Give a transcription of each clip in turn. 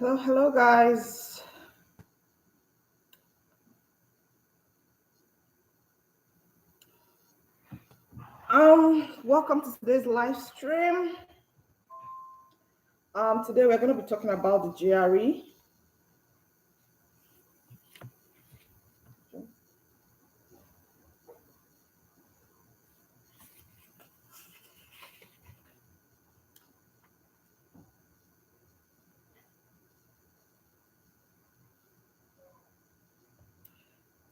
Hello guys. Welcome to today's live stream. Today we're going to be talking about the GRE.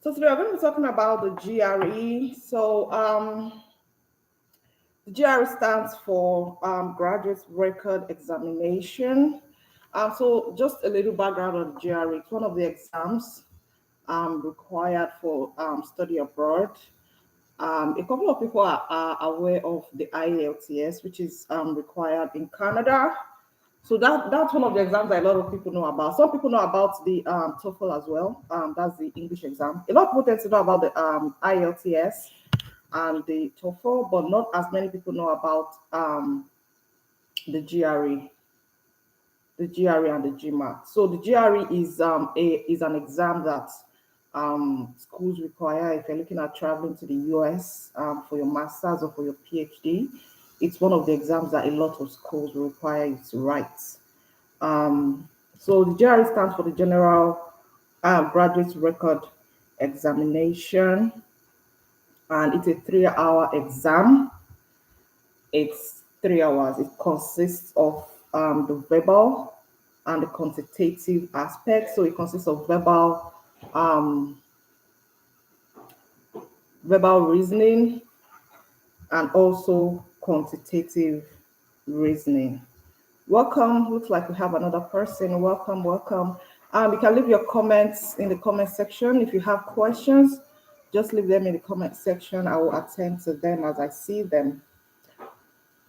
So today we're going to be talking about the GRE. The GRE stands for Graduate Record Examination. So just a little background on the GRE. It's one of the exams required for study abroad. A couple of people are aware of the IELTS, which is required in Canada. So that's one of the exams that a lot of people know about. Some people know about the TOEFL as well. That's the English exam. A lot of people tend to know about the IELTS and the TOEFL, but not as many people know about the GRE, and the GMAT. So the GRE is an exam that schools require if you're looking at traveling to the US for your master's or for your PhD. It's one of the exams that a lot of schools require you to write. So the GRE stands for the General Graduate Record Examination, and it's a 3-hour exam. It's 3 hours. It consists of the verbal and the quantitative aspect. So it consists of verbal reasoning and also quantitative reasoning. Welcome. Looks like we have another person. Welcome. You can leave your comments in the comment section. If you have questions, just leave them in the comment section. I will attend to them as I see them.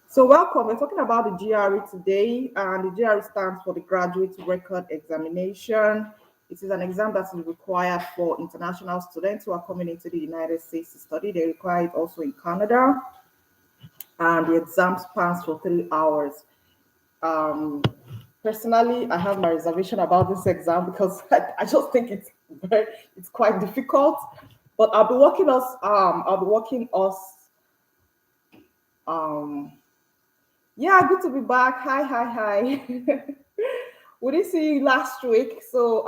So welcome. We're talking about the GRE today, and the GRE stands for the Graduate Record Examination. It is an exam that is required for international students who are coming into the United States to study. They require it also in Canada, and the exam spans for 3 hours. Personally, I have my reservation about this exam because I just think it's quite difficult. But I'll be working us. Yeah, good to be back. Hi. We didn't see you last week, so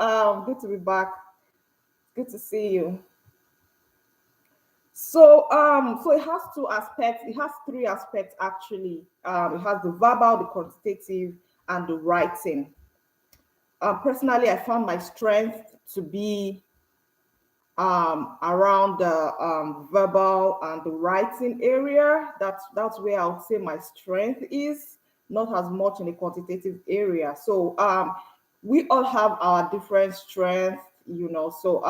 good to be back. Good to see you. So it has 2 aspects. It has 3 aspects actually. It has the verbal, the quantitative, and the writing. Personally, I found my strength to be around the verbal and the writing area. That's where I would say my strength is, not as much in the quantitative area. So we all have our different strengths, So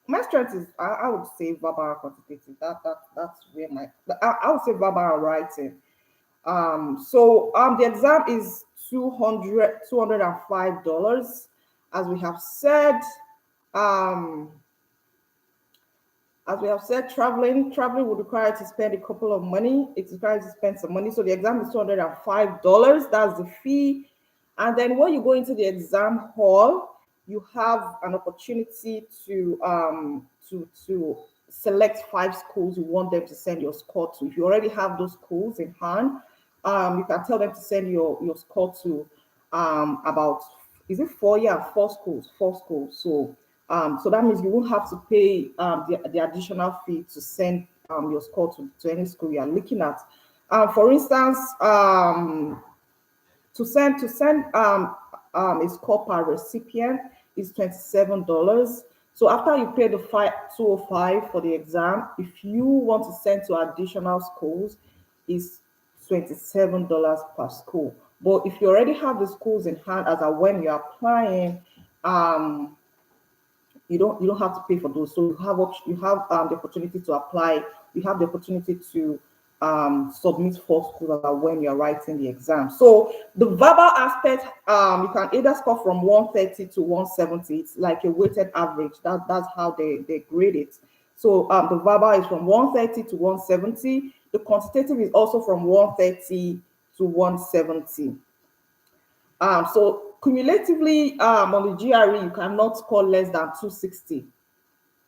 my strength is I would say verbal and quantitative. That's where I would say verbal and writing. The exam is $205, as we have said. As we have said, traveling would require to spend a couple of money. It's required to spend some money. So the exam is $205. That's the fee. And then when you go into the exam hall, you have an opportunity to select 5 schools you want them to send your score to. If you already have those schools in hand, you can tell them to send your score to about, is it 4? Yeah, 4 schools. So that means you won't have to pay the additional fee to send your score to any school you are looking at. For instance, to send a score per recipient is $27. So after you pay the $205 for the exam, if you want to send to additional schools, is $27 per school. But if you already have the schools in hand as of when you're applying, you don't have to pay for those. So you have the opportunity to apply. You have the opportunity to submit 4 schools when you're writing the exam. So the verbal aspect, you can either score from 130 to 170. It's like a weighted average. That's how they grade it. So the verbal is from 130 to 170. The quantitative is also from 130 to 170. So cumulatively on the GRE, you cannot score less than 260.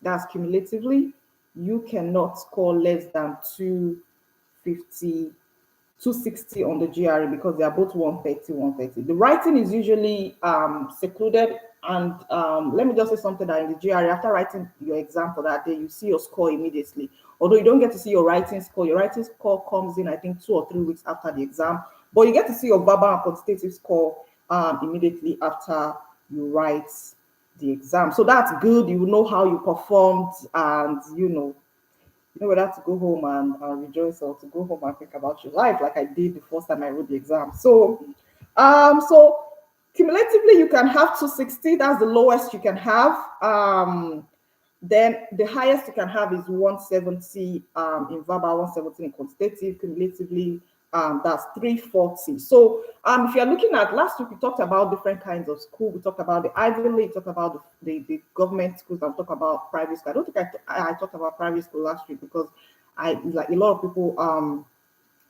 That's cumulatively. You cannot score less than 250, 260 on the GRE because they are both 130, 130. The writing is usually secluded. And let me just say something that in the GRE, after writing your exam for that day, you see your score immediately. Although you don't get to see your writing score comes in, I think, 2 or 3 weeks after the exam. But you get to see your verbal and quantitative score immediately after you write the exam. So that's good. You know how you performed, and you know whether to go home and rejoice or to go home and think about your life, like I did the first time I wrote the exam. So cumulatively you can have 260. That's the lowest you can have. Then the highest you can have is 170 in verbal, 170 in quantitative. Cumulatively, that's 340. So if you're looking at, last week we talked about different kinds of school. We talked about the Ivy League, talked about the government schools, and talked about private school. I don't think I talked about private school last week because like a lot of people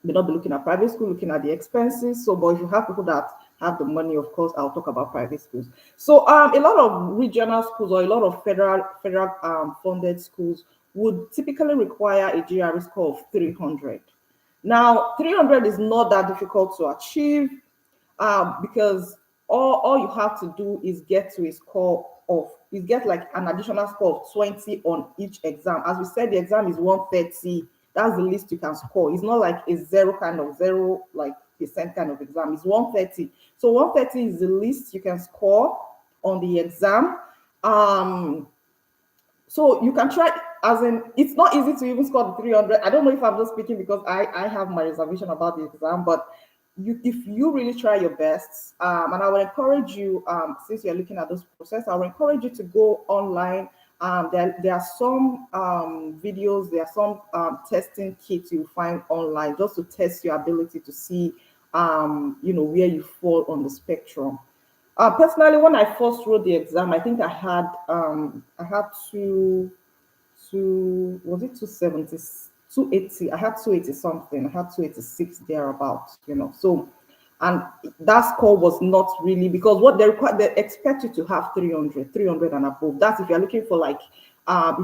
may not be looking at private school, looking at the expenses. So, but if you have people that have the money, of course, I'll talk about private schools. So, a lot of regional schools or a lot of federal funded schools would typically require a GRE score of 300. Now, 300 is not that difficult to achieve because all you have to do is get to a score of, is get like an additional score of 20 on each exam. As we said, the exam is 130. That's the least you can score. It's not like a zero like percent kind of exam. It's 130. So 130 is the least you can score on the exam. So you can try, as in, it's not easy to even score the 300. I don't know if I'm just speaking because I have my reservation about the exam, but if you really try your best, and I would encourage you, since you're looking at this process, I would encourage you to go online. There are some videos, there are some testing kits you find online just to test your ability to see, where you fall on the spectrum. Personally, when I first wrote the exam, I think I had was it 270, 280? I had 280 something. I had 286 thereabouts, So, and that score was not really, because what they expect you to have 300 and above. That's if you're looking for like at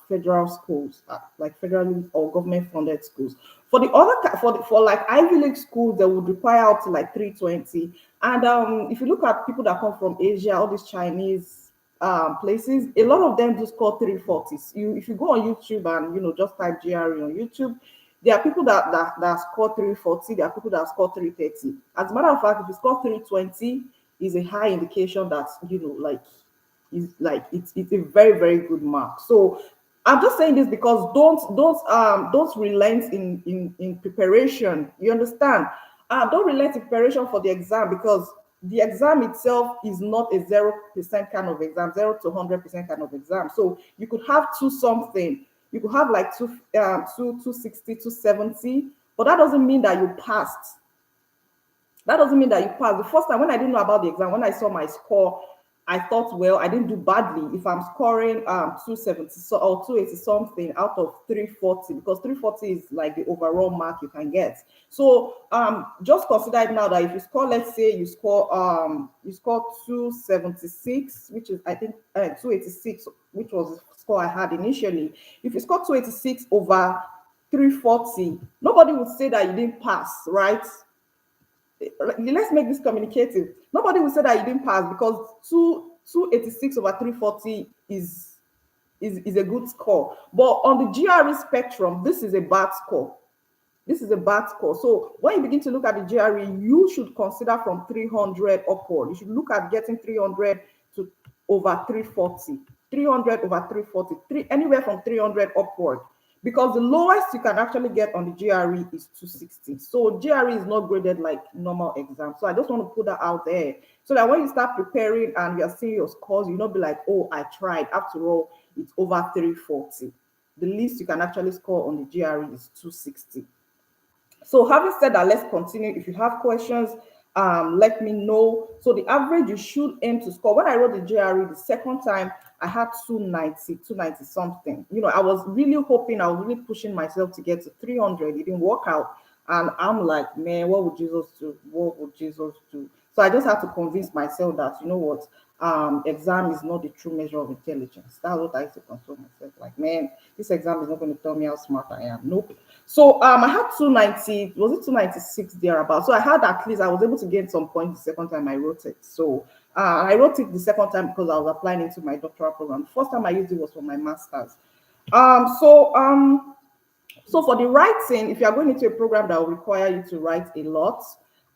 federal schools, like federally or government funded schools. For the other for like Ivy League schools, they would require up to like 320. And if you look at people that come from Asia, all these Chinese places, a lot of them do score 340s. If you go on YouTube and just type GRE on YouTube, there are people that score 340, there are people that score 330. As a matter of fact, if you score 320, is a high indication that it's a very, very good mark. So I'm just saying this because don't relent in preparation. You understand? Don't relent in preparation for the exam, because the exam itself is not a 0% kind of exam, 0 to 100% kind of exam. So you could have something. You could have like 260, 270, but that doesn't mean that you passed. That doesn't mean that you passed. The first time when I didn't know about the exam, when I saw my score, I thought, well, I didn't do badly if I'm scoring 270 or 280 something out of 340, because 340 is like the overall mark you can get. So just consider it now that if you score, let's say you score 276, which is I think 286, which was the score I had initially. If you score 286 over 340, nobody would say that you didn't pass, right? Let's make this communicative. Nobody will say that you didn't pass, because 286 over 340 is a good score. But on the GRE spectrum, this is a bad score. This is a bad score. So when you begin to look at the GRE, you should consider from 300 upward. You should look at getting 300 to over 340, 300 over 340, anywhere from 300 upward. Because the lowest you can actually get on the GRE is 260. So GRE is not graded like normal exam. So I just want to put that out there, so that when you start preparing and you're seeing your scores, you'll not be like, oh, I tried. After all, it's over 340. The least you can actually score on the GRE is 260. So having said that, let's continue. If you have questions, let me know. So the average you should aim to score. When I wrote the GRE the second time, I had 290 something. I was really hoping, I was really pushing myself to get to 300. It didn't work out. And I'm like, man, what would Jesus do? What would Jesus do? So I just had to convince myself that, you know what, exam is not the true measure of intelligence. That's what I used to console myself. Like, man, this exam is not going to tell me how smart I am. Nope. So I had 290, was it 296 thereabout? So I had at least, I was able to gain some points the second time I wrote it. So I wrote it the second time because I was applying into my doctoral program. The first time I used it was for my master's. So for the writing, if you are going into a program that will require you to write a lot,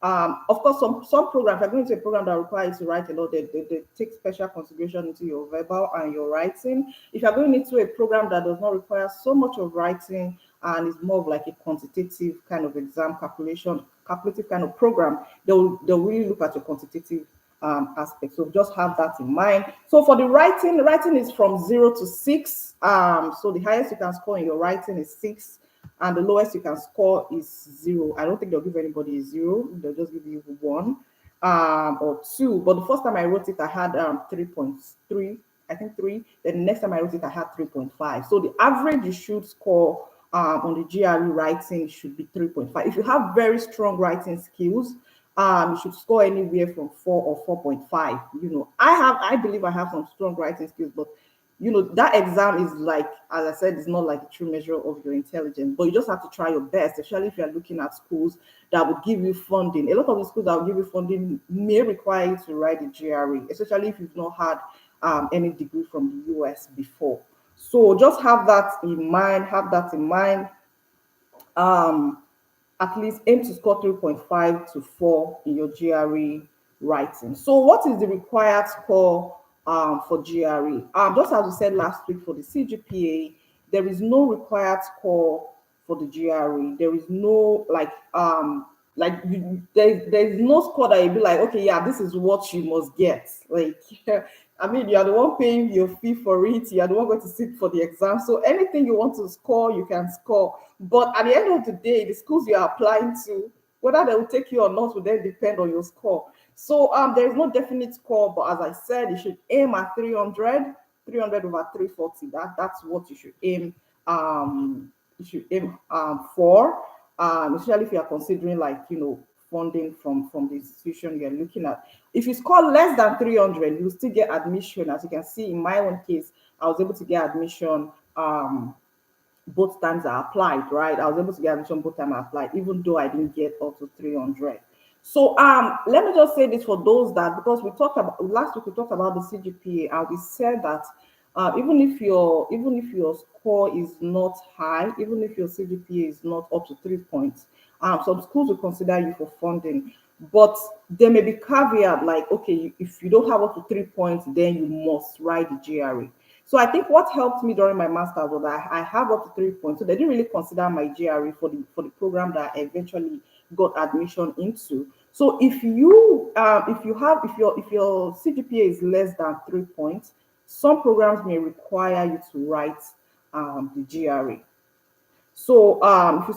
of course, some programs, if you're going into a program that requires you to write a lot, they take special consideration into your verbal and your writing. If you're going into a program that does not require so much of writing and is more of like a quantitative kind of exam calculative kind of program, they'll really look at your quantitative aspect. So just have that in mind. So for the writing is from 0 to 6. So the highest you can score in your writing is 6, and the lowest you can score is 0. I don't think they'll give anybody a 0. They'll just give you 1 or 2. But the first time I wrote it, I had 3.3. I think 3. Then the next time I wrote it, I had 3.5. So the average you should score on the GRE writing should be 3.5. If you have very strong writing skills, you should score anywhere from 4 or 4.5. You know, I believe I have some strong writing skills, but you know, that exam is like, as I said, it's not like a true measure of your intelligence, but you just have to try your best, especially if you're looking at schools that would give you funding. A lot of the schools that will give you funding may require you to write the GRE, especially if you've not had any degree from the US before. So just have that in mind, at least aim to score 3.5 to 4 in your GRE writing. So what is the required score for GRE? Just as we said last week for the CGPA, there is no required score for the GRE. There is no there's no score that you'd be like, okay, yeah, this is what you must get. Like, I mean, you are the one paying your fee for it. You are the one going to sit for the exam. So anything you want to score, you can score. But at the end of the day, the schools you are applying to, whether they will take you or not, will then depend on your score. So there is no definite score, but as I said, you should aim at 300 over 340. That's what you should aim. For, especially if you are considering, like, you know, funding from the institution you're looking at. If you score less than 300, you still get admission. As you can see in my own case, I was able to get admission both times I applied, right? I was able to get admission both times I applied, even though I didn't get up to 300. So let me just say this for those that, because we talked about last week, we talked about the CGPA, and we said that even if your score is not high, even if your CGPA is not up to 3 points, some schools will consider you for funding. But there may be caveat like, okay, if you don't have up to 3 points, then you must write the GRE. So I think what helped me during my master's was that I have up to 3 points. So they didn't really consider my GRE for the program that I eventually got admission into. So if your CGPA is less than 3 points, some programs may require you to write the GRE. So if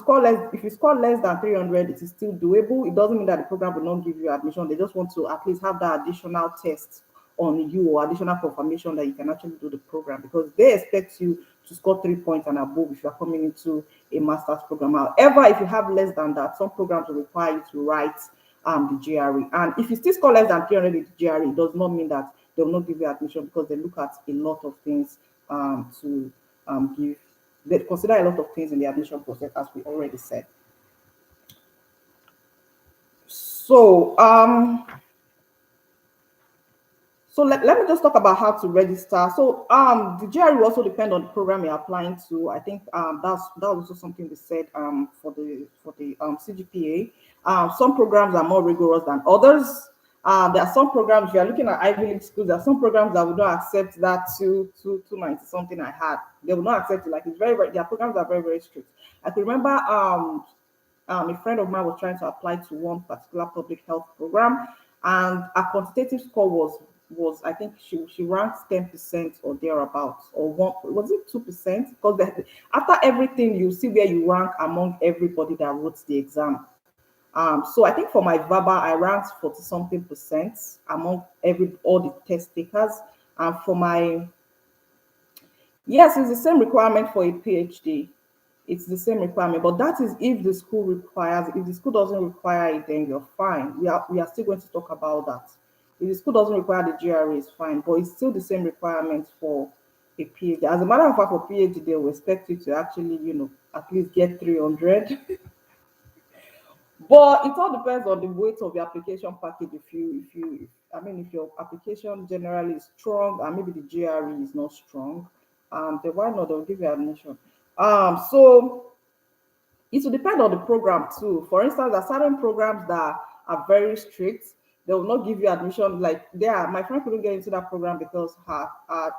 you score less than 300, it is still doable. It doesn't mean that the program will not give you admission. They just want to at least have that additional test on you, or additional confirmation that you can actually do the program, because they expect you to score 3 points and above if you're coming into a master's program. However, if you have less than that, some programs will require you to write the GRE. And if you still score less than 300 in the GRE, it does not mean that they will not give you admission, because they look at a lot of things to give. They consider a lot of things in the admission process, as we already said. So let me just talk about how to register. So the GRE will also depend on the program you're applying to. I think that's also something we said for the CGPA. Some programs are more rigorous than others. There are some programs, if you're looking at Ivy League schools, there are some programs that would not accept that 290 something I had. They will not accept it. Like, it's very, their programs are very, very strict. I can remember a friend of mine was trying to apply to one particular public health program, and a quantitative score was I think she ranked 10% or thereabouts, or one, was it 2%? Because after everything, you see where you rank among everybody that wrote the exam. So I think for my verbal, I ranked 40 something percent among all the test takers. And for my, yes, it's the same requirement for a PhD. it's the same requirement. But that is if the school requires. If the school doesn't require it, then you're fine. We are still going to talk about that. If the school doesn't require the GRE, it's fine, but it's still the same requirements for a PhD. As a matter of fact, for PhD, they will expect you to actually, at least get 300. But it all depends on the weight of the application package. If your application generally is strong and maybe the GRE is not strong, then why not? They'll give you admission. So it will depend on the program too. For instance, there are certain programs that are very strict. They will not give you admission. Like my friend couldn't get into that program because her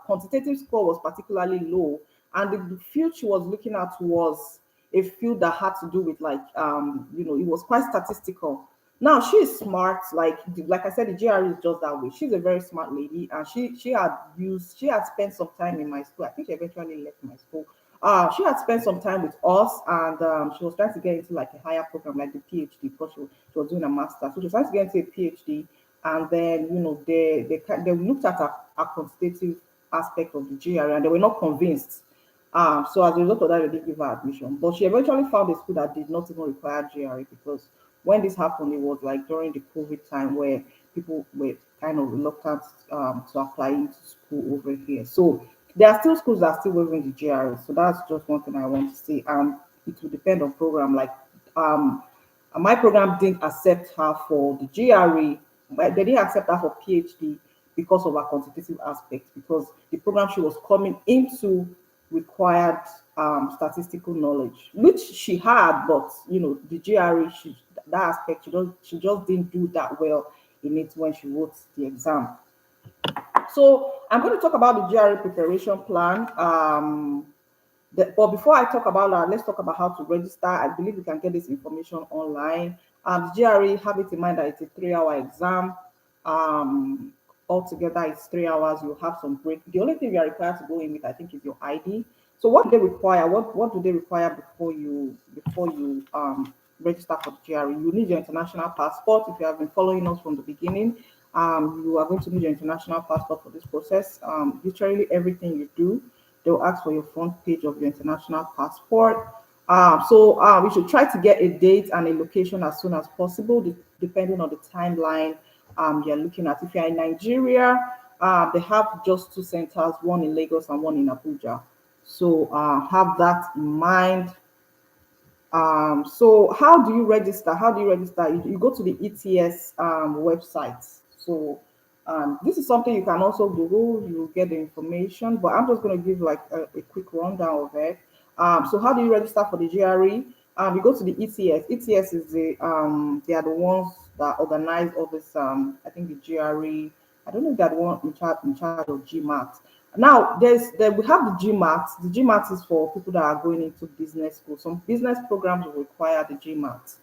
quantitative score was particularly low, and the field she was looking at was a field that had to do with it was quite statistical. Now she is smart, like I said, the GRE is just that way. She's a very smart lady, and she had spent some time in my school. I think she eventually left my school. She had spent some time with us, and she was trying to get into like a higher program, like the PhD, because she was doing a master. So she was trying to get into a PhD, and then they looked at a quantitative aspect of the GRE, and they were not convinced. So as a result of that, they didn't give her admission. But she eventually found a school that did not even require GRE, because when this happened, it was like during the COVID time where people were kind of reluctant to apply into school over here. So there are still schools that are still waiving the GRE. So that's just one thing I want to say. It will depend on program. Like my program didn't accept her for the GRE, but they didn't accept her for PhD because of her quantitative aspect, because the program she was coming into required statistical knowledge, which she had, but the GRE, that aspect, she just didn't do that well in it when she wrote the exam. So I'm going to talk about the GRE preparation plan. But before I talk about that, let's talk about how to register. I believe you can get this information online. The GRE, have it in mind that it's a 3-hour exam. Um, Altogether, it's 3 hours. You have some break. The only thing you are required to go in with, I think, is your ID. So what do they require? What do they require before you register for the GRE? You need your international passport. If you have been following us from the beginning, you are going to need your international passport for this process. Literally everything you do, they'll ask for your front page of your international passport. So we should try to get a date and a location as soon as possible, depending on the timeline you're looking at. If you're in Nigeria, they have just two centers, one in Lagos and one in Abuja. So have that in mind. So how do you register? You go to the ETS website. So this is something you can also Google. You get the information, but I'm just going to give like a quick rundown of it. So how do you register for the GRE? You go to the ETS. ETS is they are the ones that organize all this. I think the GRE. I don't know if they're the one in charge of GMAT. Now, we have the GMAT. The GMAT is for people that are going into business school. Some business programs will require the GMAT,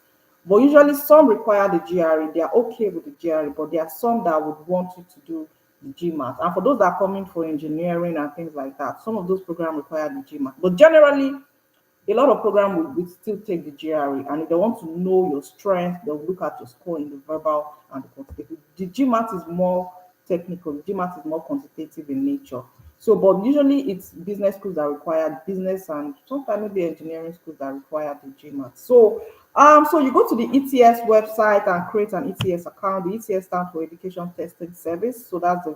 but usually some require the GRE. They are okay with the GRE, but there are some that would want you to do the GMAT. And for those that are coming for engineering and things like that, some of those programs require the GMAT. But generally, a lot of programs will still take the GRE, and if they want to know your strength, they'll look at your score in the verbal and the quantitative. The GMAT is more technical, the GMAT is more quantitative in nature. So, but usually it's business schools that require business, and sometimes maybe engineering schools that require the GMAT. So you go to the ETS website and create an ETS account. The ETS stands for Education Testing Service. So that's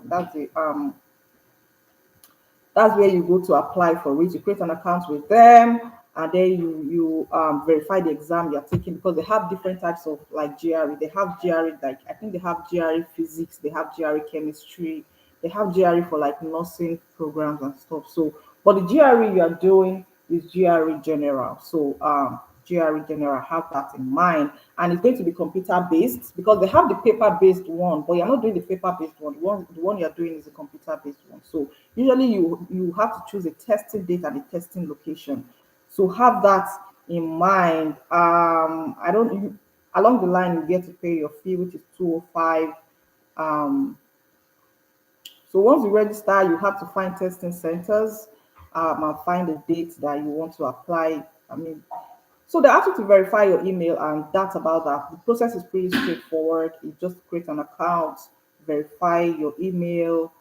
where you go to apply for it. You create an account with them, and then you verify the exam you're taking, because they have different types of like GRE. They have GRE, like I think they have GRE physics, they have GRE chemistry, they have GRE for like nursing programs and stuff. So, but the GRE you are doing is GRE general. So GRE general, have that in mind, and it's going to be computer based, because they have the paper based one, but you're not doing the paper based one. The one you're doing is a computer based one. So usually you have to choose a testing date and a testing location. So have that in mind. I don't you, Along the line you get to pay your fee, which is 205. So once you register, you have to find testing centers and find the dates that you want to apply. So they ask you to verify your email, and that's about that. The process is pretty straightforward. You just create an account, verify your email,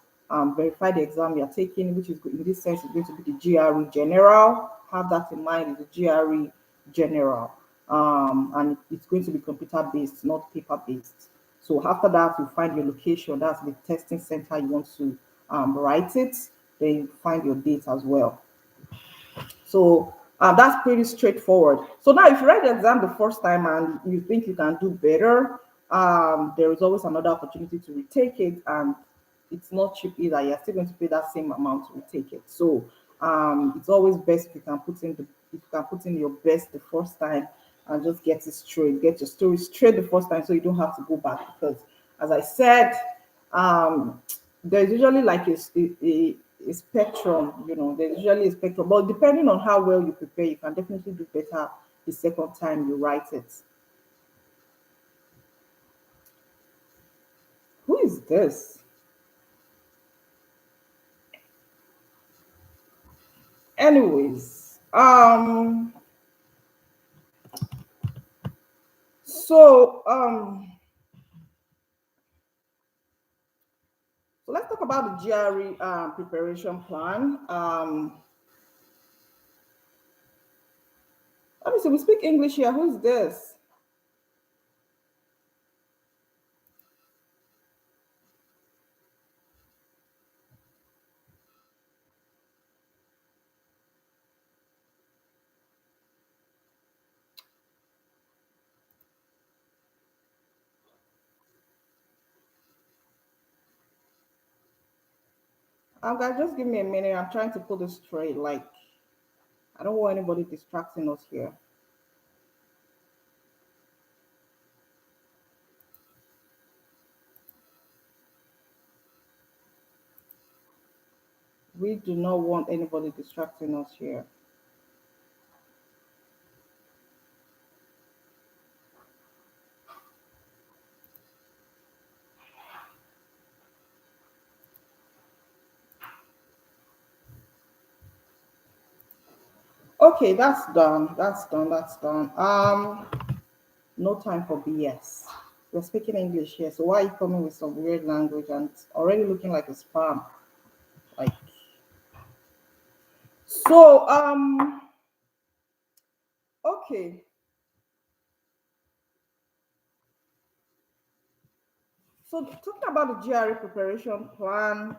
verify the exam you're taking, which is in this sense is going to be the GRE General. Have that in mind, is the GRE General. And it's going to be computer based, not paper based. So after that, you find your location. That's the testing center you want to write it. Then you find your date as well. So that's pretty straightforward. So now, if you write the exam the first time and you think you can do better, there is always another opportunity to retake it, and it's not cheap either. You're still going to pay that same amount to retake it. So it's always best if you can put in your best the first time and just get it straight, get your story straight the first time, so you don't have to go back. Because, as I said, um, there's usually like a spectrum, there's usually a spectrum, but depending on how well you prepare, you can definitely do better the second time you write it. Who is this? Anyways, so so let's talk about the GRE preparation plan. Let me see, we speak English here. Who's this? Guys, just give me a minute. I'm trying to put this straight. Like, I don't want anybody distracting us here. We do not want anybody distracting us here. Okay, that's done. That's done. That's done. No time for BS. We're speaking English here, so why are you coming with some weird language and it's already looking like a spam? Like, so okay. So talking about the GRE preparation plan,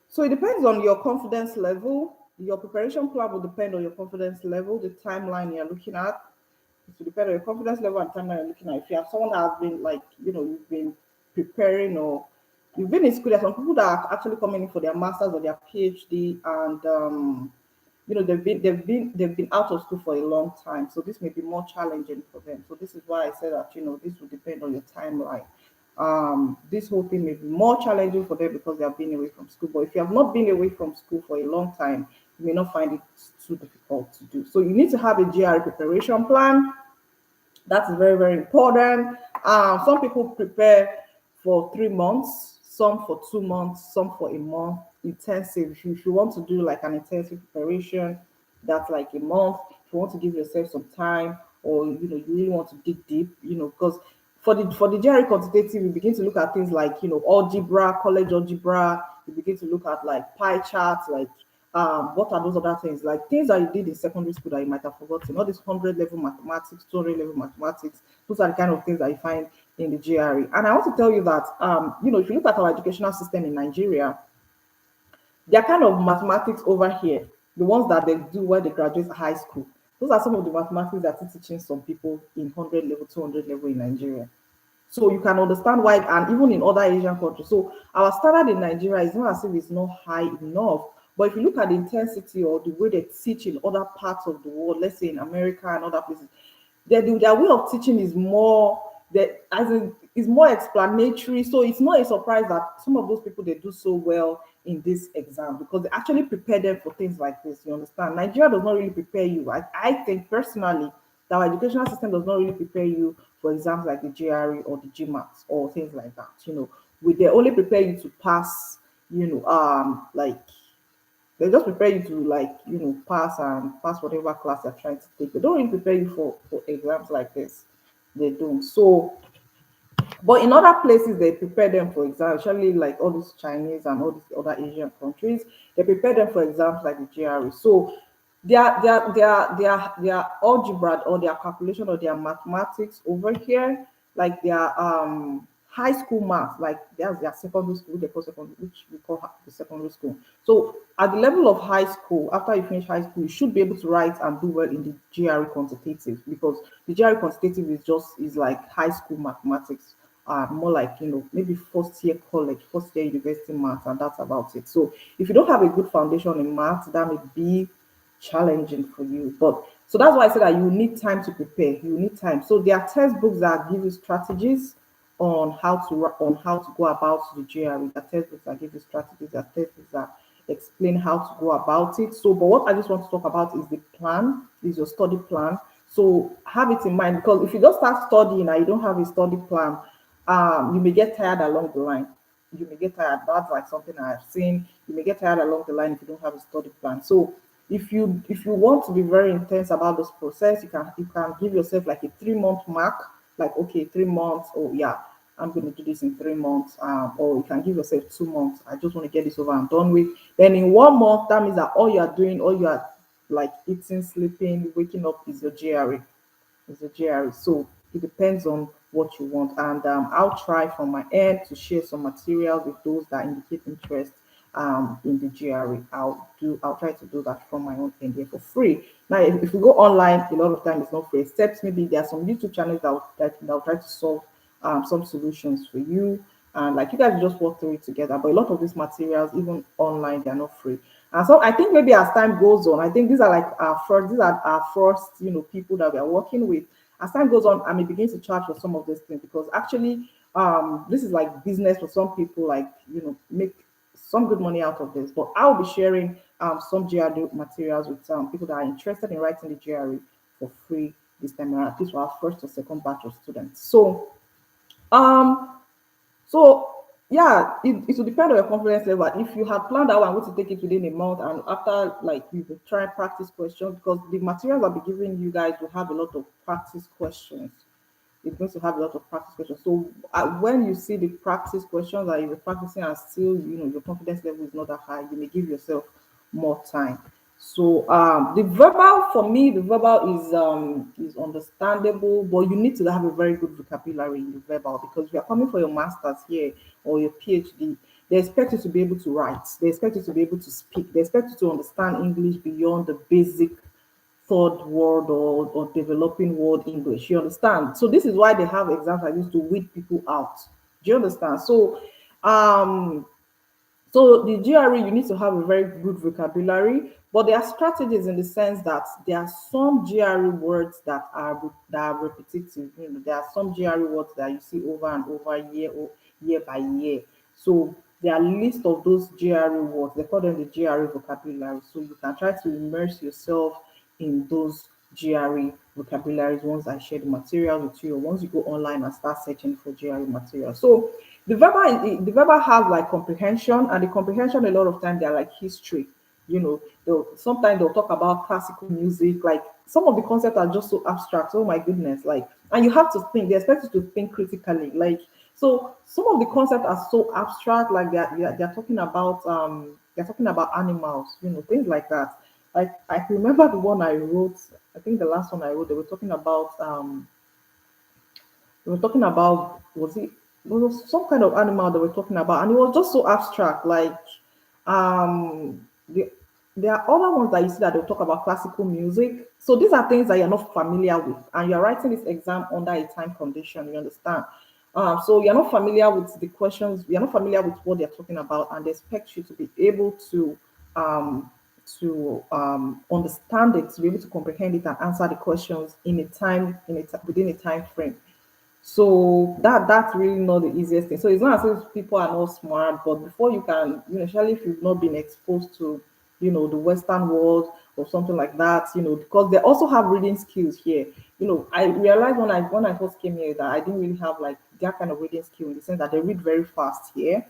so it depends on your confidence level. Your preparation plan will depend on your confidence level, the timeline you're looking at. It will depend on your confidence level and timeline you're looking at. If you have someone that has been like, you've been preparing or you've been in school, there's some people that are actually coming in for their masters or their PhD, and they've been out of school for a long time, so this may be more challenging for them. So this is why I said that this will depend on your timeline. This whole thing may be more challenging for them because they have been away from school. But if you have not been away from school for a long time, you may not find it too difficult to do. So you need to have a GRE preparation plan. That is very, very important. Some people prepare for 3 months, some for 2 months, some for a month. Intensive. If you want to do like an intensive preparation, that's like a month. If you want to give yourself some time, or you really want to dig deep, because for the GRE quantitative, you begin to look at things like algebra, college algebra. You begin to look at like pie charts, like what are those other things? Like things that you did in secondary school that you might have forgotten. All these 100 level mathematics, 200 level mathematics. Those are the kind of things that you find in the GRE. And I want to tell you that, if you look at our educational system in Nigeria, they're kind of mathematics over here, the ones that they do when they graduate high school. Those are some of the mathematics that are teaching some people in 100 level, 200 level in Nigeria. So you can understand why, and even in other Asian countries. So our standard in Nigeria is not as if it's not high enough. But if you look at the intensity or the way they teach in other parts of the world, let's say in America and other places, their way of teaching is more that as in is more explanatory. So it's not a surprise that some of those people they do so well in this exam because they actually prepare them for things like this. You understand? Nigeria does not really prepare you. I think personally that our educational system does not really prepare you for exams like the GRE or the GMAT or things like that. They only prepare you to pass, like they just prepare you to like pass and pass whatever class you're trying to take. They don't really prepare you for exams like this. They don't. So But in other places, they prepare them for exams, especially like all these Chinese and all these other Asian countries. They prepare them for exams like the GRE. So their algebra or their calculation or their mathematics over here, like their high school math, like that's their secondary school, they call secondary, which we call the secondary school. So at the level of high school, after you finish high school, you should be able to write and do well in the GRE quantitative, because the GRE quantitative is like high school mathematics, more like, maybe first year college, first year university math, and that's about it. So if you don't have a good foundation in math, that may be challenging for you. But so that's why I said that you need time to prepare. You need time. So there are textbooks that give you strategies on how to go about the GRE. There are textbooks that give you strategies. There are textbooks that explain how to go about it. So, but what I just want to talk about is the plan, is your study plan. So have it in mind, because if you don't start studying and you don't have a study plan, you may get tired along the line. You may get tired. That's like something I've seen. You may get tired along the line if you don't have a study plan. So if you want to be very intense about this process, you can give yourself like a 3 month mark, like okay, 3 months, oh yeah, I'm going to do this in 3 months, or you can give yourself 2 months. I just want to get this over and done with. Then in 1 month, that means that all you are doing, all you are like eating, sleeping, waking up is your GRE, is a GRE. So it depends on what you want. And I'll try from my end to share some materials with those that indicate interest in the GRE. I'll try to do that from my own end here for free. Now, if you go online, a lot of time it's not free, except maybe there are some YouTube channels that will try to solve some solutions for you. And like you guys just work through it together. But a lot of these materials, even online, they're not free. And so I think maybe as time goes on, I think these are our first, people that we are working with. As time goes on, I may begin to charge for some of these things, because actually, this is like business for some people, like, make some good money out of this. But I'll be sharing some GRE materials with people that are interested in writing the GRE for free this time around, at least for our first or second batch of students. Um, so yeah, it will depend on your confidence level. If you have planned out and want to take it within a month, and after like you will try practice questions, because the materials I'll be giving you guys will have a lot of practice questions. It's going to have a lot of practice questions. So when you see the practice questions that you're practicing and still, your confidence level is not that high, you may give yourself more time. So the verbal, for me, the verbal is understandable, but you need to have a very good vocabulary in the verbal, because you are coming for your masters here or your PhD. They expect you to be able to write. They expect you to be able to speak. They expect you to understand English beyond the basic third world or developing world English. You understand? So this is why they have exams like this, to weed people out. Do you understand? Um, so the GRE, you need to have a very good vocabulary, but there are strategies in the sense that there are some GRE words that are repetitive. There are some GRE words that you see over and over, year by year. So there are list of those GRE words. They call them the GRE vocabulary. So you can try to immerse yourself in those GRE vocabularies once I share the materials with you, or once you go online and start searching for GRE materials. So the verbal has like comprehension, and the comprehension a lot of time they're like history. Sometimes they'll talk about classical music, like some of the concepts are just so abstract. Oh my goodness, like, and you have to think. They expect you to think critically, like, so some of the concepts are so abstract, like they're talking about animals, things like that. Like I remember the one I wrote, I think the last one I wrote, they were talking about, was some kind of animal they were talking about, and it was just so abstract. Like the there are other ones that you see that they'll talk about classical music. So these are things that you're not familiar with, and you're writing this exam under a time condition. You understand? So you're not familiar with the questions, you're not familiar with what they're talking about, and they expect you to be able um, to understand it, to be able to comprehend it and answer the questions within a time frame. So that's really not the easiest thing. So it's not as if people are not smart, but before you can, especially if you've not been exposed to, the Western world or something like that, because they also have reading skills here. I realized when I first came here that I didn't really have like that kind of reading skill, in the sense that they read very fast here.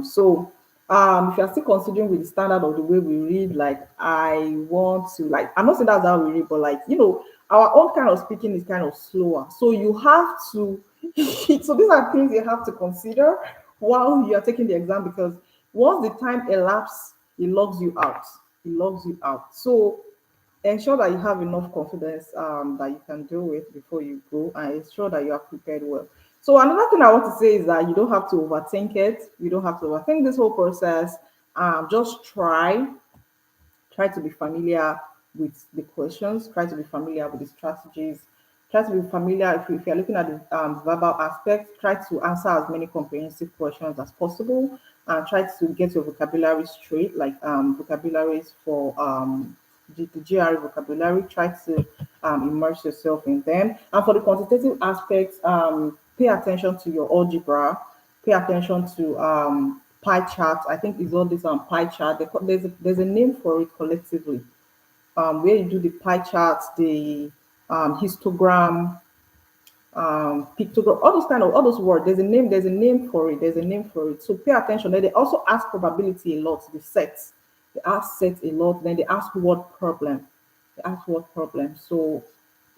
So if you're still considering with the standard of the way we read, like I want to, like, I'm not saying that's how we read, but like, our own kind of speaking is kind of slower. So you have to So these are things you have to consider while you are taking the exam, because once the time elapses, it logs you out. It logs you out. So ensure that you have enough confidence that you can do it before you go, and ensure that you are prepared well. So another thing I want to say is that you don't have to overthink it. You don't have to overthink this whole process. Just try to be familiar with the questions, try to be familiar with the strategies, try to be familiar if you're looking at the verbal aspect, try to answer as many comprehensive questions as possible, and try to get your vocabulary straight, like vocabularies for the GRE vocabulary. Try to immerse yourself in them. And for the quantitative aspects, pay attention to your algebra, pay attention to pie chart. I think it's all this pie chart. There's a name for it collectively. Where you do the pie charts, the histogram, pictogram, all those words. There's a name for it. There's a name for it. So pay attention. Then they also ask probability a lot. The sets. They ask sets a lot. Then they ask what problem. They ask what problem. So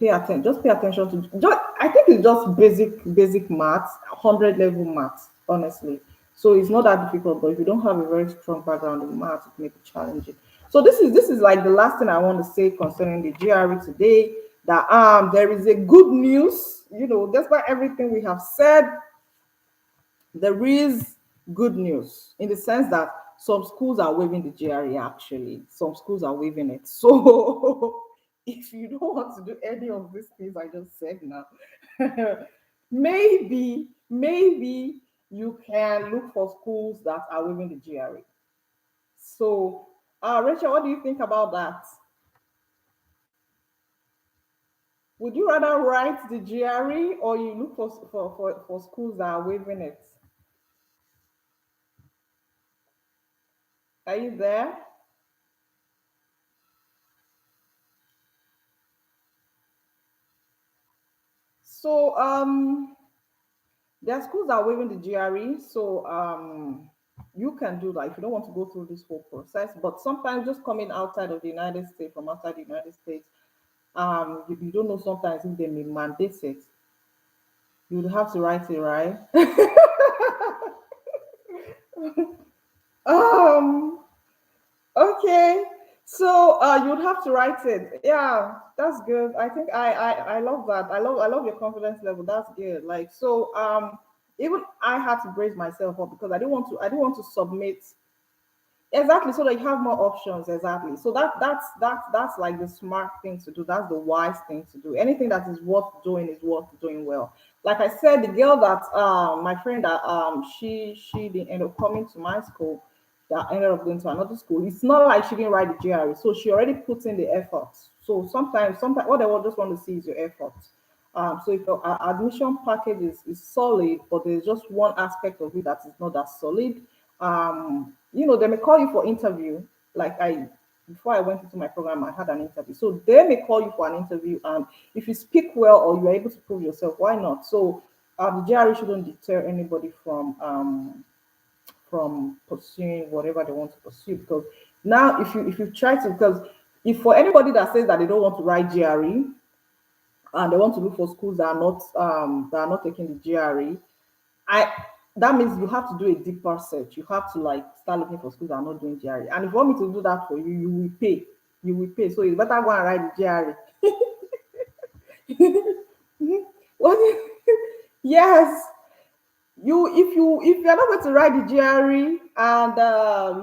pay attention. Just pay attention to. I think it's just basic maths, 100 level maths. Honestly. So it's not that difficult. But if you don't have a very strong background in maths, it may be challenging. So this is like the last thing I want to say concerning the GRE today. That there is a good news. Despite everything we have said, there is good news in the sense that some schools are waiving the GRE. Actually, some schools are waiving it. So if you don't want to do any of these things I just said now, maybe you can look for schools that are waiving the GRE. So, Rachel, what do you think about that? Would you rather write the GRE, or you look for schools that are waiving it? Are you there? So there are schools that are waiving the GRE. So you can do that if you don't want to go through this whole process. But sometimes just coming outside of the United States, from outside the United States, you don't know sometimes if they may mandate it. You would have to write it, right? um Okay, so you would have to write it. Yeah, that's good. I think I love that. I love your confidence level. That's good. Like, so even I had to brace myself up because I didn't want to submit. Exactly, so that you have more options. Exactly. So that's like the smart thing to do. That's the wise thing to do. Anything that is worth doing is worth doing well. Like I said, the girl that my friend that she didn't end up coming to my school, that ended up going to another school. It's not like she didn't write the GRE, so she already puts in the effort. So sometimes what they will just want to see is your effort. So if your admission package is solid, but there's just one aspect of it that is not that solid, they may call you for interview. Like before I went into my program, I had an interview. So they may call you for an interview, and if you speak well or you are able to prove yourself, why not? So the GRE shouldn't deter anybody from pursuing whatever they want to pursue. Because now, if you try to, because if for anybody that says that they don't want to write GRE and they want to look for schools that are not taking the GRE, I that means you have to do a deeper search. You have to like start looking for schools that are not doing GRE. And if you want me to do that for you, you will pay. You will pay. So you better go and write the GRE. What? Yes, if you're not going to write the GRE, and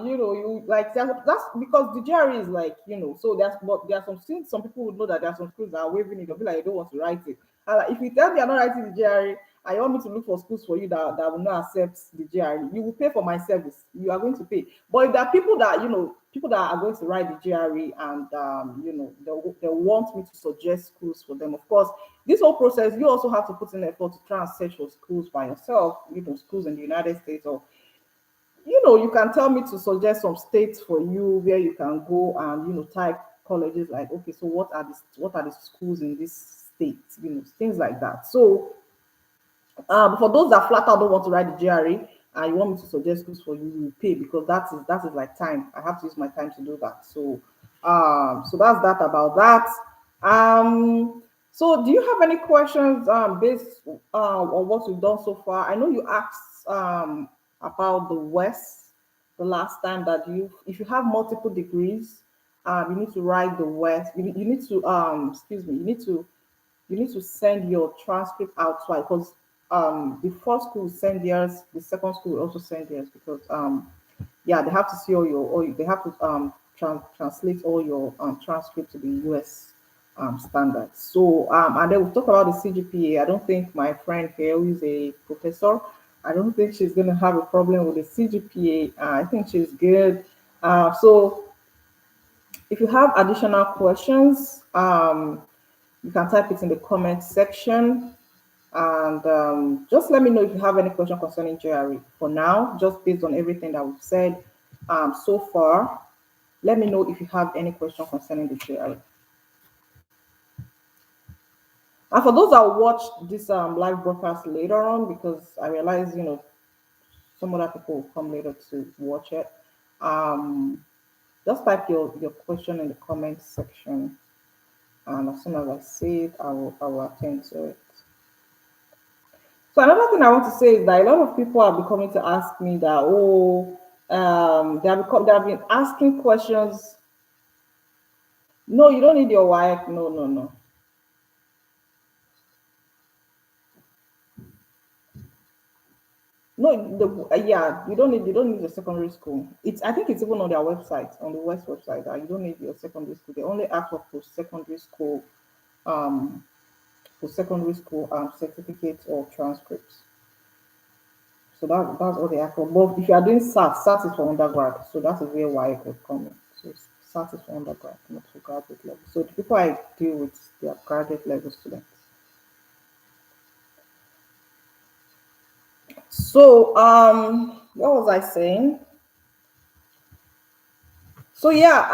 you like that's because the GRE is like, so there are some things. Some people would know that there are some schools that are waiving it. They'll be like, they don't want to write it. And like, if you tell me you're not writing the GRE and you want me to look for schools for you that will not accept the GRE, you will pay for my service. You are going to pay. But if there are people that are going to write the GRE, and they want me to suggest schools for them, of course, this whole process, you also have to put in effort to try and search for schools by yourself, schools in the United States, or you can tell me to suggest some states for you where you can go and type colleges, like, okay, so what are the schools in this state, things like that. So for those that flat out don't want to write the GRE and you want me to suggest schools for you, you will pay, because that is like time. I have to use my time to do that. So that's that about that. So, do you have any questions based on what we've done so far? I know you asked about the West the last time that if you have multiple degrees, you need to write the West. You need to excuse me, you need to send your transcript out twice because the first school will send theirs, the second school will also send theirs because yeah, they have to see they have to translate all your transcript to the US standards. So and then we'll talk about the CGPA. I don't think my friend here who is a professor, I don't think she's going to have a problem with the CGPA. I think she's good. So if you have additional questions, you can type it in the comment section. And just let me know if you have any question concerning GRE. For now, just based on everything that we've said so far, let me know if you have any question concerning the GRE. And for those that watch this live broadcast later on, because I realize, some other people will come later to watch it, just type your question in the comment section. And as soon as I see it, I will attend to it. So another thing I want to say is that a lot of people are becoming to ask me that, they have been asking questions. No, you don't need your wife. No, no, no. No, yeah, you don't need your secondary school. I think it's even on their website, on the West website, that you don't need your secondary school. They only ask for um, post-secondary school certificates or transcripts. So that's what they ask for. But if you are doing SAT is for undergrad. So that is where Y could come in. So SAT is for undergrad, not for graduate level. So the people I deal with, they are graduate level students. So what was I saying? So yeah,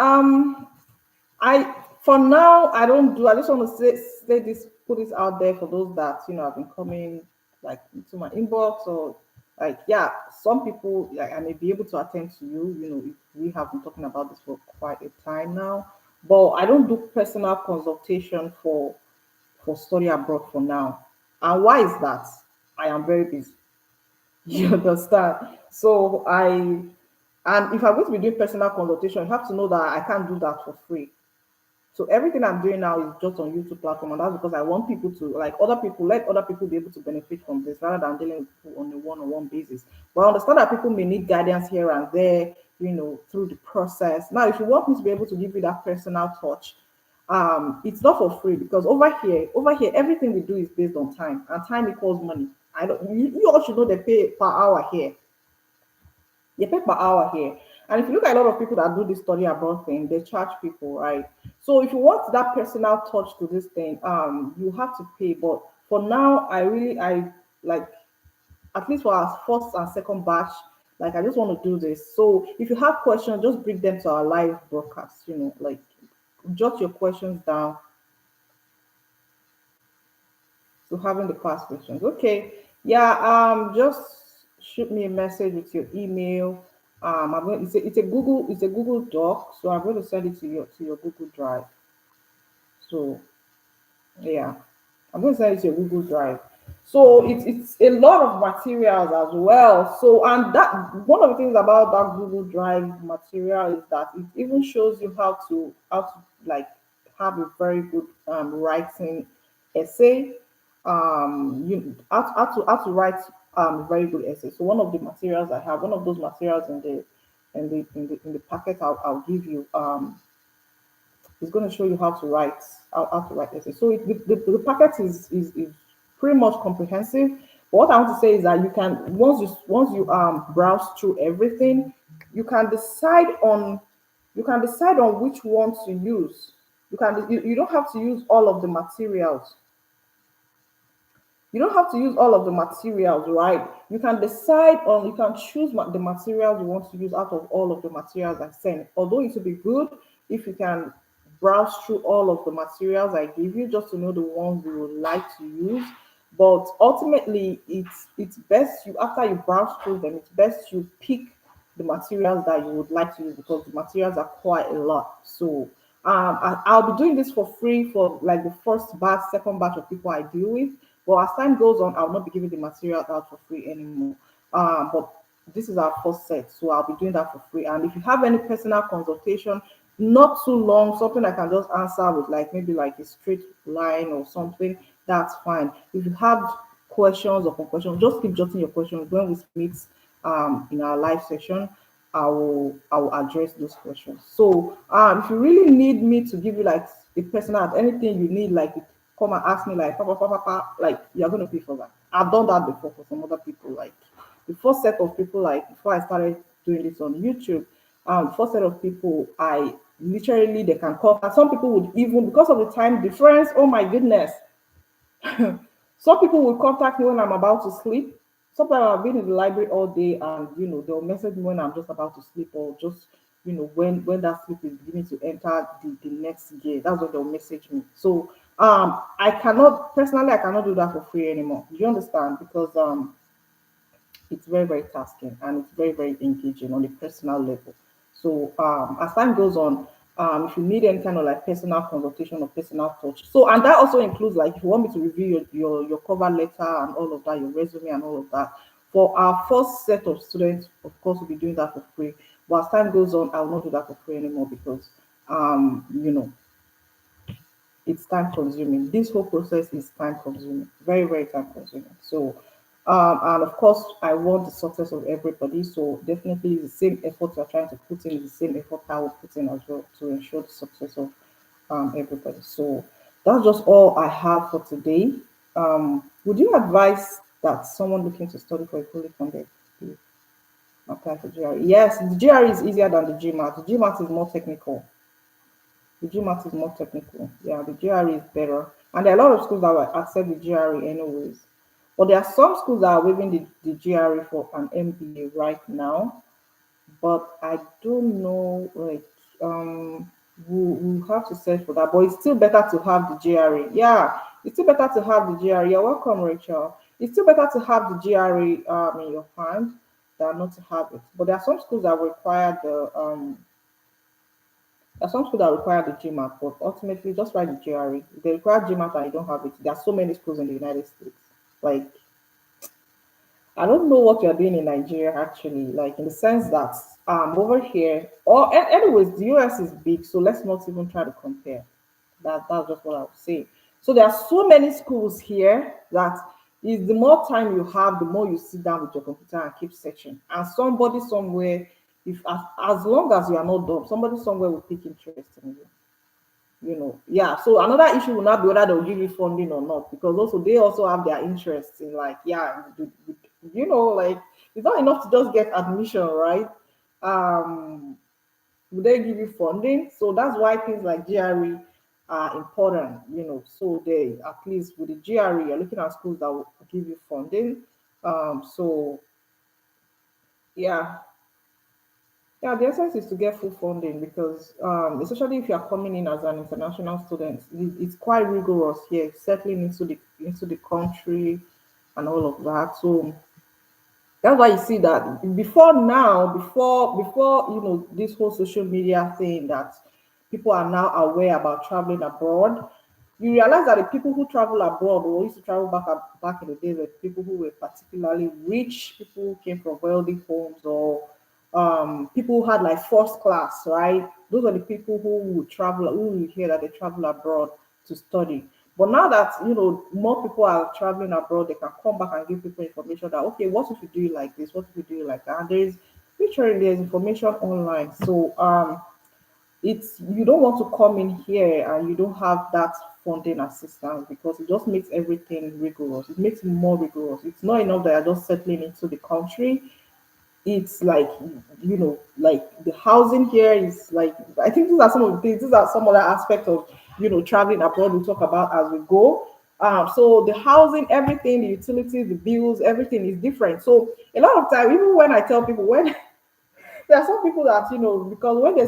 I for now I don't do. I just want to say this, put this out there for those that have been coming like into my inbox or like yeah, some people like I may be able to attend to you. If we have been talking about this for quite a time now, but I don't do personal consultation for study abroad for now. And why is that? I am very busy. You understand? So and if I'm going to be doing personal consultation, you have to know that I can't do that for free. So everything I'm doing now is just on YouTube platform, and that's because I want people to like other people, let other people be able to benefit from this rather than dealing with people on a one-on-one basis. But I understand that people may need guidance here and there, through the process. Now, if you want me to be able to give you that personal touch, it's not for free because over here, everything we do is based on time, and time equals money. I don't you all should know they pay per hour here. They pay per hour here. And if you look at a lot of people that do this study abroad thing, they charge people, right? So if you want that personal touch to this thing, you have to pay. But for now, I like at least for our first and second batch, like I just want to do this. So if you have questions, just bring them to our live broadcast, like jot your questions down. So having the past questions. Okay. Yeah, just shoot me a message with your email. It's a Google Doc, so I'm going to send it to your Google Drive. So yeah, I'm going to send it to your Google Drive. So it's a lot of materials as well. So and that one of the things about that Google Drive material is that it even shows you how to like have a very good writing essay. How to write a very good essay. So one of the materials I have, one of those materials in the packet I'll give you is going to show you how to write essay. So the packet is pretty much comprehensive. But what I want to say is that you can once you browse through everything, you can decide on which one to use. You don't have to use all of the materials. You don't have to use all of the materials, right? You can choose the materials you want to use out of all of the materials I send. Although it would be good if you can browse through all of the materials I give you just to know the ones you would like to use. But ultimately, it's best you after you browse through them, it's best you pick the materials that you would like to use because the materials are quite a lot. So I'll be doing this for free for like the first batch, second batch of people I deal with. But as time goes on, I'll not be giving the material out for free anymore. But this is our first set, so I'll be doing that for free. And if you have any personal consultation, not too long, something I can just answer with like maybe like a straight line or something, that's fine. If you have questions or questions, just keep jotting your questions. When we meet in our live session, I will address those questions. So if you really need me to give you like a personal anything you need, like you come and ask me like papa papa papa, like you're gonna pay for that. I've done that before for some other people. Like the first set of people, like before I started doing this on YouTube, first set of people I literally they can call. And some people would even because of the time difference. Oh my goodness, some people will contact me when I'm about to sleep. Sometimes I've been in the library all day and they'll message me when I'm just about to sleep or just when that sleep is beginning to enter the next gear. That's when they'll message me. So I cannot do that for free anymore. Do you understand? Because it's very, very tasking and it's very, very engaging on a personal level. So as time goes on, if you need any kind of like personal consultation or personal touch, so and that also includes like if you want me to review your cover letter and all of that, your resume and all of that. For our first set of students, of course, we'll be doing that for free. But as time goes on, I will not do that for free anymore because it's time consuming. This whole process is time consuming, very, very time consuming. So, and of course, I want the success of everybody. So, definitely, the same effort you're trying to put in, the same effort I will put in as well to ensure the success of everybody. So, that's just all I have for today. Would you advise that someone looking to study for a fully funded apply for GRE? Yes, the GRE is easier than the GMAT. The GMAT is more technical. The GMAT is more technical. Yeah, the GRE is better. And there are a lot of schools that will accept the GRE anyways. But there are some schools that are waiving the GRE for an MBA right now. But I don't know, like, we'll have to search for that. But it's still better to have the GRE. Yeah, it's still better to have the GRE. You're welcome, Rachel. It's still better to have the GRE in your hand than not to have it. But there are some schools that require some schools that require the GMAT, but ultimately just write the GRE. If they require GMAT and you don't have it, there are so many schools in the United States. Like, I don't know what you're doing in Nigeria actually, like in the sense that over here, or anyways, the US is big, so let's not even try to compare. That's just what I would say. So there are so many schools here that is the more time you have, the more you sit down with your computer and keep searching. And somebody somewhere, if as long as you are not dumb, somebody somewhere will take interest in you. Yeah. So another issue will not be whether they'll give you funding or not, because also they also have their interests in like, yeah, like it's not enough to just get admission, right? Um, will they give you funding? So that's why things like GRE are important. So they at least with the GRE, you're looking at schools that will give you funding. So yeah, yeah, the essence is to get full funding because, especially if you are coming in as an international student, it's quite rigorous here, settling into the country and all of that. So that's why you see that before this whole social media thing that people are now aware about traveling abroad, you realize that the people who travel abroad or used to travel back in the days were people who were particularly rich, people who came from wealthy homes, or people who had like first class, right? Those are the people who would travel, who would hear that they travel abroad to study. But now that more people are traveling abroad, they can come back and give people information that okay, what if you do it like this? What if you do it like that? And there's information online. So it's you don't want to come in here and you don't have that funding assistance because it just makes everything rigorous. It makes it more rigorous. It's not enough that you're just settling into the country. It's like like the housing here is like, I think these are some of the things, these are some other aspects of traveling abroad we'll talk about as we go. So the housing, everything, the utilities, the bills, everything is different. So a lot of time, even when I tell people, when there are some people that because when they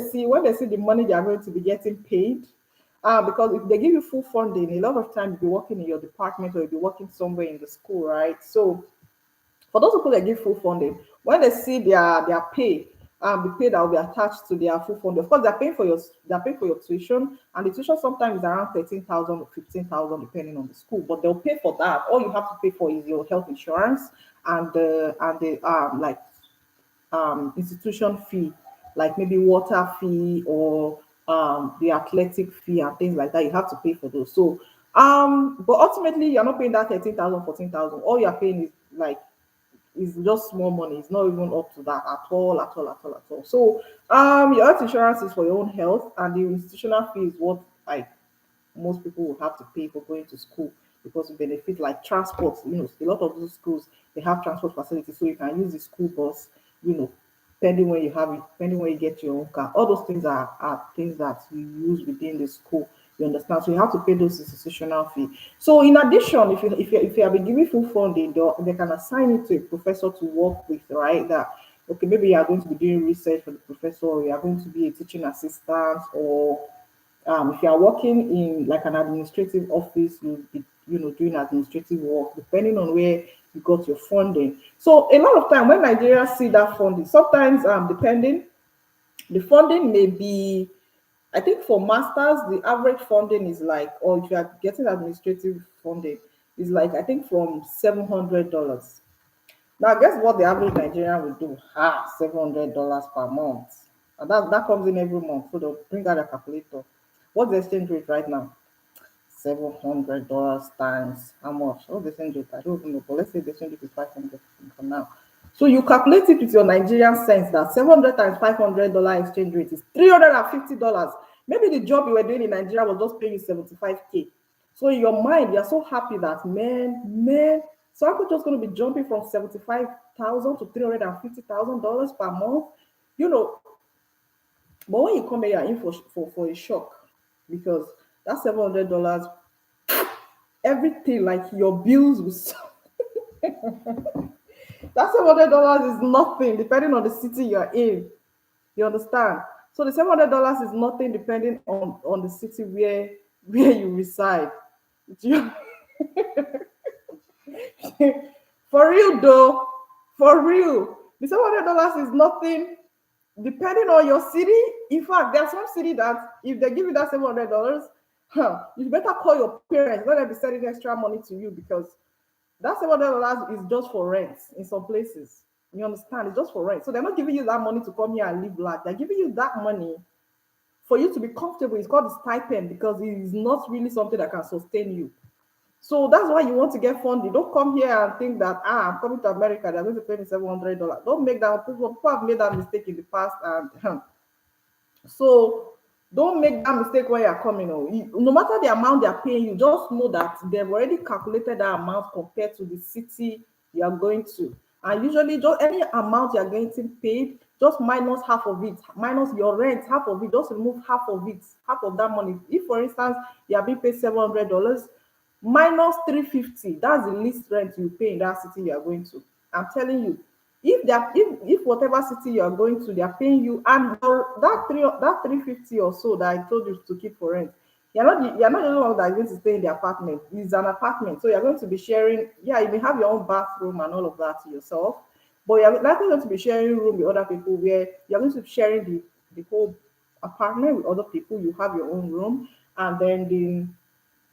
see the money they are going to be getting paid, because if they give you full funding, a lot of times you'll be working in your department or you'll be working somewhere in the school, right? So for those people that give full funding, when they see their pay, the pay that will be attached to their full fund. Of course, they're paying for your tuition, and the tuition sometimes is around 13,000 or 15,000 depending on the school. But they'll pay for that. All you have to pay for is your health insurance and the like institution fee, like maybe water fee or the athletic fee and things like that. You have to pay for those. So but ultimately you're not paying that 13,000, 14,000. All you're paying is like is just small money. It's not even up to that at all, at all, at all, at all. So your health insurance is for your own health, and the institutional fee is what like most people will have to pay for going to school because you benefit like transport. A lot of those schools they have transport facilities, so you can use the school bus. You know, depending when you have it, depending when you get your own car. All those things are things that you use within the school. You understand? So you have to pay those institutional fee. So in addition, if you have been given full funding, they can assign it to a professor to work with, right? That okay, maybe you are going to be doing research for the professor, or you are going to be a teaching assistant, or if you are working in like an administrative office, you'll be doing administrative work depending on where you got your funding. So a lot of time when Nigeria see that funding, sometimes depending, the funding may be, I think for masters the average funding is like, or if you are getting administrative funding, is like I think from $700. Now guess what the average Nigerian will do? $700 per month. And that comes in every month. So they'll bring out a calculator. What's the exchange rate right now? $700 times how much? What's the exchange rate? I don't even know, but let's say the exchange rate is 500 for now. So you calculate it with your Nigerian cents that 700 times $500 exchange rate is $350. Maybe the job you were doing in Nigeria was just paying you 75K. So in your mind, you're so happy that man, so I'm just going to be jumping from 75,000 to $350,000 per month, you know. But when you come here, you're in for a shock because that $700, everything like your bills will that $700 is nothing depending on the city you're in. You understand? So the $700 is nothing depending on the city where you reside. You- for real though, for real. The $700 is nothing depending on your city. In fact, there's some city that if they give you that $700, you better call your parents. Let them be sending extra money to you because that $700 is just for rent in some places. You understand? It's just for rent. So they're not giving you that money to come here and live large. They're giving you that money for you to be comfortable. It's called the stipend because it is not really something that can sustain you. So that's why you want to get funding. Don't come here and think that I'm coming to America, they're going to pay me $700. Don't make that. People have made that mistake in the past, and so don't make that mistake when you're coming. No matter the amount they're paying you, just know that they've already calculated that amount compared to the city you are going to. And usually, just any amount you're getting paid, just minus half of it, minus your rent, half of it, just remove half of it, half of that money. If, for instance, you are being paid $700, minus 350, that's the least rent you pay in that city you are going to. I'm telling you, if whatever city you are going to, they are paying you, and that 350 or so that I told you to keep for rent, you're not the only one that is going to stay in the apartment. It's an apartment, so you're going to be sharing. Yeah, you may have your own bathroom and all of that to yourself, but you're likely going to be sharing room with other people where you're going to be sharing the whole apartment with other people. You have your own room, and then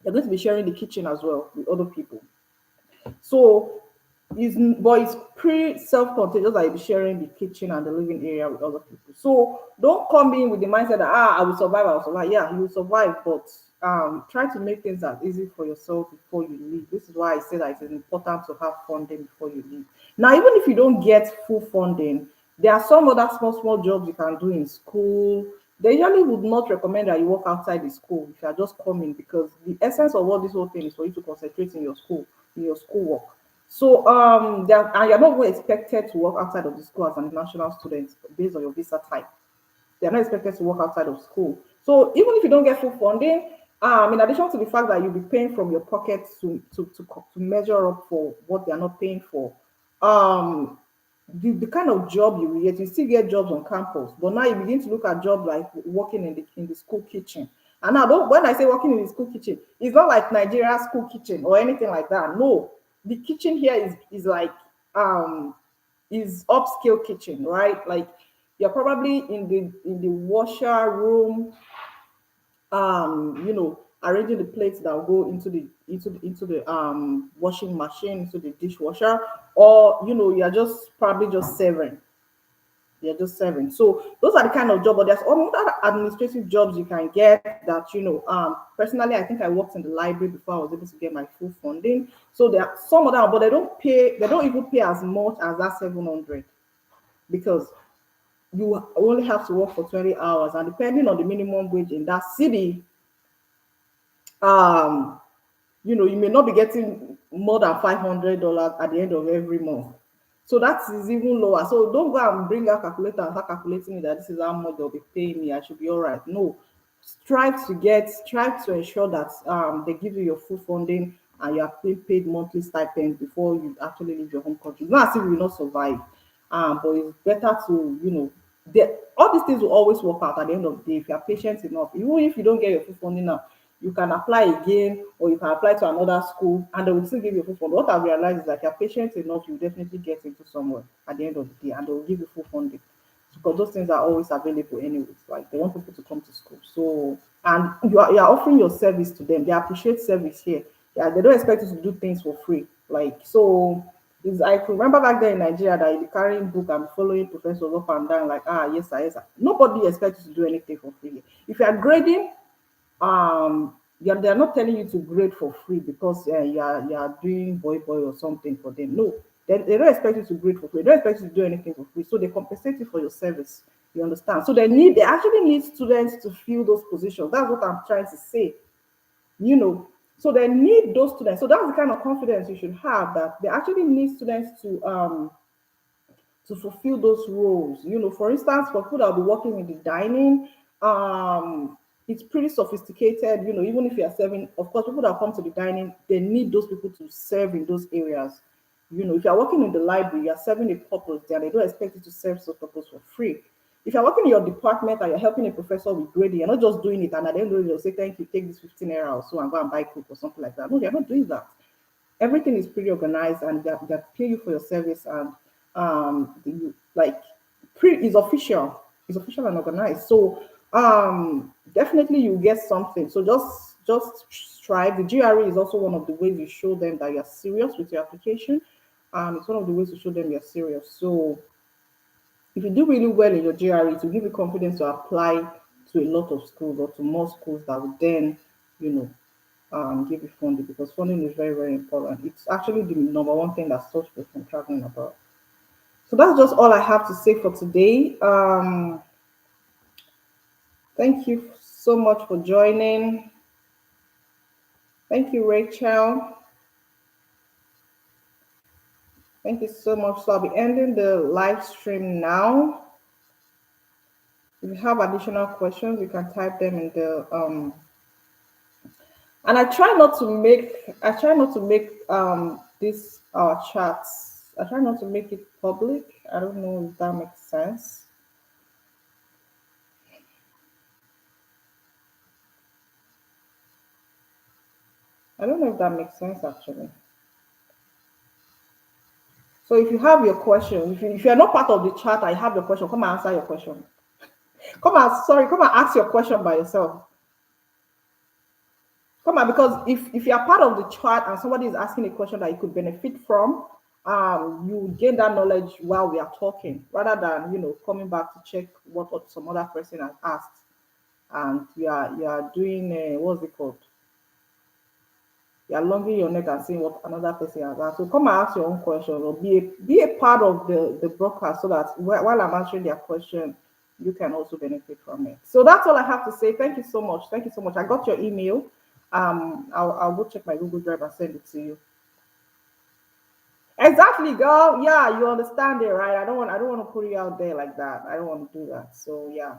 you're going to be sharing the kitchen as well with other people. So it's pretty self-contained, just like sharing the kitchen and the living area with other people. So don't come in with the mindset that I will survive, I will survive. Yeah, you will survive, but try to make things as easy for yourself before you leave. This is why I say that it's important to have funding before you leave. Now, even if you don't get full funding, there are some other small jobs you can do in school. They usually would not recommend that you work outside the school if you are just coming, because the essence of what this whole thing is for you to concentrate in your school work. So and you're not even expected to work outside of the school as an international student based on your visa type. They're not expected to work outside of school. So even if you don't get full funding, in addition to the fact that you'll be paying from your pocket to measure up for what they're not paying for, um, the kind of job you will get, you still get jobs on campus, but now you begin to look at jobs like working in the school kitchen. And now, when I say working in the school kitchen, it's not like Nigeria school kitchen or anything like that. No, the kitchen here is like is upscale kitchen, right? Like You're probably in the washer room, arranging the plates that will go into the washing machine, into the dishwasher, or you're just probably just serving. They're just serving. So those are the kind of job, but there's other administrative jobs you can get that, personally, I think I worked in the library before I was able to get my full funding. So there are some of them, but they don't even pay as much as that 700, because you only have to work for 20 hours. And depending on the minimum wage in that city, um, you may not be getting more than $500 at the end of every month. So that is even lower. So don't go and bring a calculator and start calculating it that this is how much they'll be paying me. I should be all right. No, strive to ensure that they give you your full funding and you are being paid monthly stipends before you actually leave your home country. It's not as if you will not survive, but it's better to all these things will always work out at the end of the day if you are patient enough. Even if you don't get your full funding now, you can apply again, or you can apply to another school and they will still give you full funding. What I've realized is that if you're patient enough, you definitely get into somewhere at the end of the day and they will give you full funding, because those things are always available anyways. Like, they want people to come to school. So, and you are offering your service to them. They appreciate service here. Yeah, they don't expect you to do things for free. Like, so it's, I could remember back then in Nigeria that you'd be carrying book and following professors up and down, like, yes sir, yes sir. Nobody expects you to do anything for free. If you are grading, yeah, they're not telling you to grade for free because you are doing boy or something for them. No, they don't expect you to grade for free. They don't expect you to do anything for free. So they compensate you for your service. You understand? So they actually need students to fill those positions. That's what I'm trying to say. You know, so they need those students. So that's the kind of confidence you should have, that they actually need students to fulfill those roles. For instance, for people that will be working in the dining, it's pretty sophisticated. Even if you are serving, of course, people that come to the dining, they need those people to serve in those areas. If you are working in the library, you are serving a purpose there. They don't expect you to serve such purpose for free. If you're working in your department and you're helping a professor with grading, you're not just doing it and at the end of the day, they'll say, thank you, take this 15 naira or so and go and buy cook or something like that. No, they're not doing that. Everything is pretty organized and they pay you for your service, and like is official. It's official and organized. So definitely you get something. So just strive. The GRE is also one of the ways you show them that you're serious with your application. It's one of the ways to show them you're serious. So if you do really well in your GRE, to give you confidence to apply to a lot of schools or to more schools that would then, you know, give you funding, because funding is very, very important. It's actually the number one thing that stops people from traveling abroad. So that's just all I have to say for today. Thank you so much for joining. Thank you, Rachel. Thank you so much. So I'll be ending the live stream now. If you have additional questions, you can type them in the and I try not to make this chats. I try not to make it public. I don't know if that makes sense. I don't know if that makes sense actually. So if you have your question, if you're not part of the chat, I have your question. Come and answer your question. Come and ask your question by yourself. Come on, because if you are part of the chat and somebody is asking a question that you could benefit from, you gain that knowledge while we are talking, rather than coming back to check what some other person has asked, and you are doing what's it called? You are longing your neck and seeing what another person has asked. So come and ask your own question, or be a part of the broadcast, so that while I'm answering their question, you can also benefit from it. So that's all I have to say. Thank you so much. Thank you so much. I got your email. I'll go check my Google Drive and send it to you. Exactly, girl. Yeah, you understand it, right? I don't want to put you out there like that. I don't want to do that. So yeah.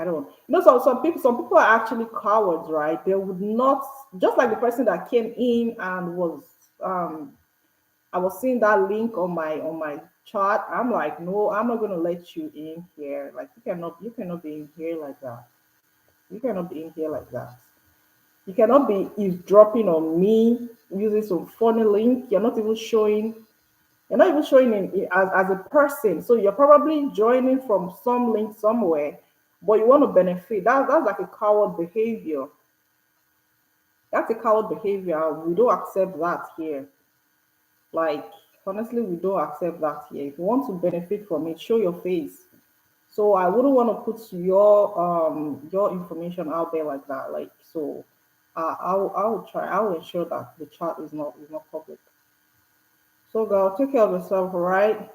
I don't. Some people are actually cowards, right? They would not, just like the person that came in and was um I was seeing that link on my chart. I'm like, no, I'm not gonna let you in here. Like, you cannot be in here like that. You cannot be in here like that. You cannot be eavesdropping on me using some funny link. You're not even showing You're not even showing as a person. So you're probably joining from some link somewhere, but you want to benefit. That's like a coward behavior. That's a coward behavior. We don't accept that here. Like, honestly, we don't accept that here. If you want to benefit from it, show your face. So I wouldn't want to put your information out there like that. Like, so I will ensure that the chat is not public. So girl, take care of yourself, all right?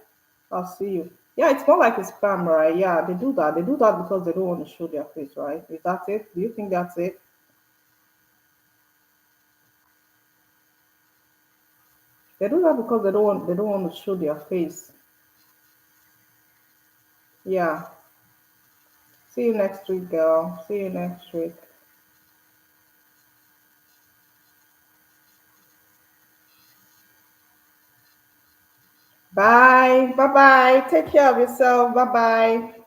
I'll see you. Yeah, it's more like a spam, right? Yeah, they do that. They do that because they don't want to show their face, right? Is that it? Do you think that's it? They do that because they don't want to show their face. Yeah. See you next week, girl. See you next week. Bye. Bye bye. Take care of yourself. Bye bye.